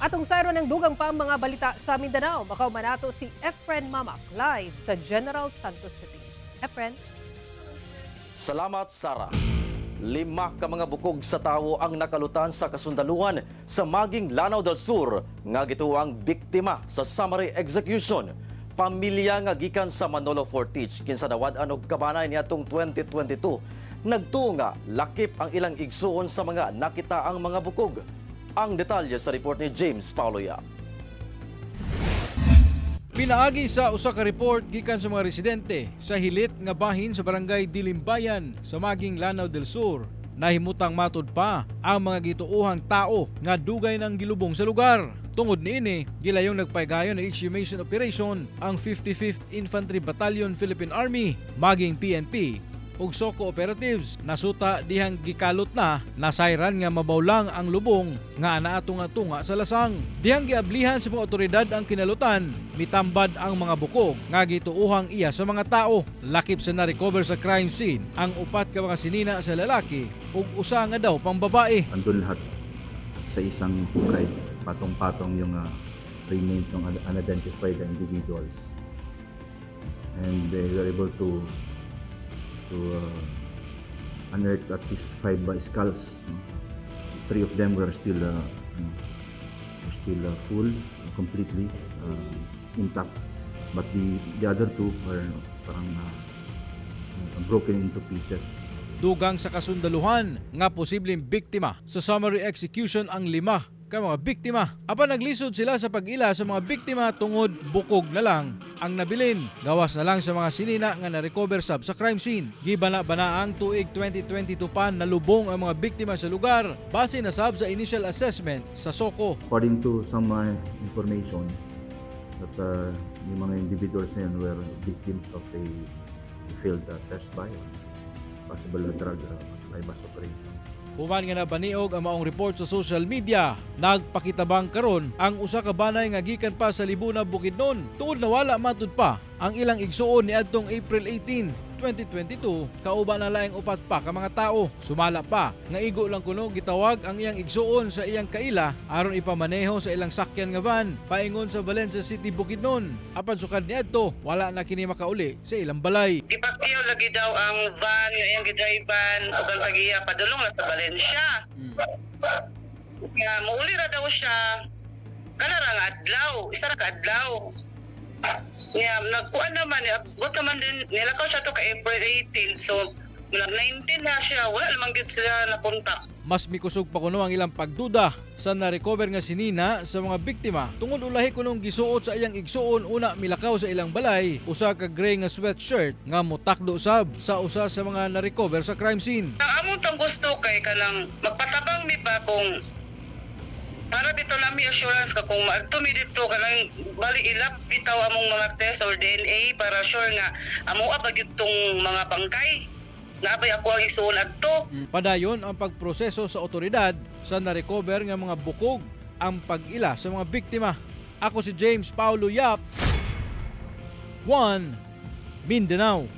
Atong sayro ng dugang pa ang mga balita sa Mindanao. Makaw manato si Efren Mamak live sa General Santos City. Efren? Salamat, Sara. 5 ka mga bukog sa tawo ang nakalutan sa kasundaluhan sa Maging Lanao del Sur nga gituang biktima sa summary execution. Pamilya nga gikan sa Manolo Fortich kinsa nawad-an og kabanay niadtong 2022 nagtuo nga lakip ang ilang igsuon sa mga nakita ang mga bukog. Ang detalye sa report ni James Paulo Yap. Pinaagi sa usa ka report gikan sa mga residente sa hilit nga bahin sa barangay Dilimbayan sa Maging Lanao del Sur. Nahimutang matud pa ang mga gituohang tao nga dugay ng gilubong sa lugar. Tungod niini, gilayong nagpaygayon ng exhumation operation ang 55th Infantry Battalion Philippine Army, Maging PNP, ug Soko Operatives. Nasuta dihang gikalot na nasayran nga mabawlang ang lubong nga anaatunga-tunga sa lasang. Dihang giablihan sa mga otoridad ang kinalutan, mitambad ang mga bukog nga gituuhang iya sa mga tao. Lakip sa na-recover sa crime scene ang 4 ka mga sinina sa lalaki ug usa nga daw pang babae. Andun lahat sa isang hukay, patong-patong yung remains ng unidentified individuals. And they were able to unearth at least 5 skulls. 3 of them were still full, completely intact, but the other 2 were parang broken into pieces. Dugang sa kasundaluhan nga posibleng biktima sa summary execution ang 5 ka mga biktima. Apan naglisod sila sa pag-ila sa mga biktima tungod bukog na lang ang nabilin. Gawas na lang sa mga sinina nga na-recover sab sa crime scene. Gibana-bana ang tuig 2022 pa nalubong ang mga biktima sa lugar base na sab sa initial assessment sa Soko. According to some information that yung mga individuals na yun were victims of a failed test by possible drug bypass operation. Human nga nabaniog ang maong report sa social media, nagpakitabang karon ang usa ka banay nga gikan pa sa Libuna, Bukidnon tungod na wala matud pa ang ilang igsuon niadtong April 18, 2022 kauban na laing 4 pa ka mga tao. Sumala pa nga igo lang kuno gitawag ang iyang igsuon sa iyang kaila aron ipamaneho sa ilang sakyan nga van paingon sa Valencia City, Bukidnon. Apan sukad niadto wala na kini makauli sa ilang balay. Gipakyaw lagi daw ang van nga iyang gidriban ug ang pagiya padulong na sa Valencia. Nga mauli ra daw siya kana ra nga adlaw, isa ra ka adlaw. Nagkuan naman, abot naman din, nilakaw siya to ka April 18, so nag-19 na siya, wala namang gid sila napunta. Mas mikusog pa kuno ang ilang pagduda sa na-recover nga sinina sa mga biktima tungod ulahi kunong gisuot sa iyang igsuon una milakaw sa ilang balay usa ka gray nga sweatshirt nga motakdo sab sa usa sa mga na-recover sa crime scene. Ang among tang gusto kay kanang magpatabang mi pa kung para dito nami assurance ka kung maagtumi dito kanang bali ilap bitaw among mga test or DNA para sure nga amo ba gyudtong mga bangkay nabay ako ang isuon adto. Padayon ang pagproseso sa otoridad sa na-recover nga mga bukog ang pag-ila sa mga biktima. Ako si James Paulo Yap, 1 Mindanao.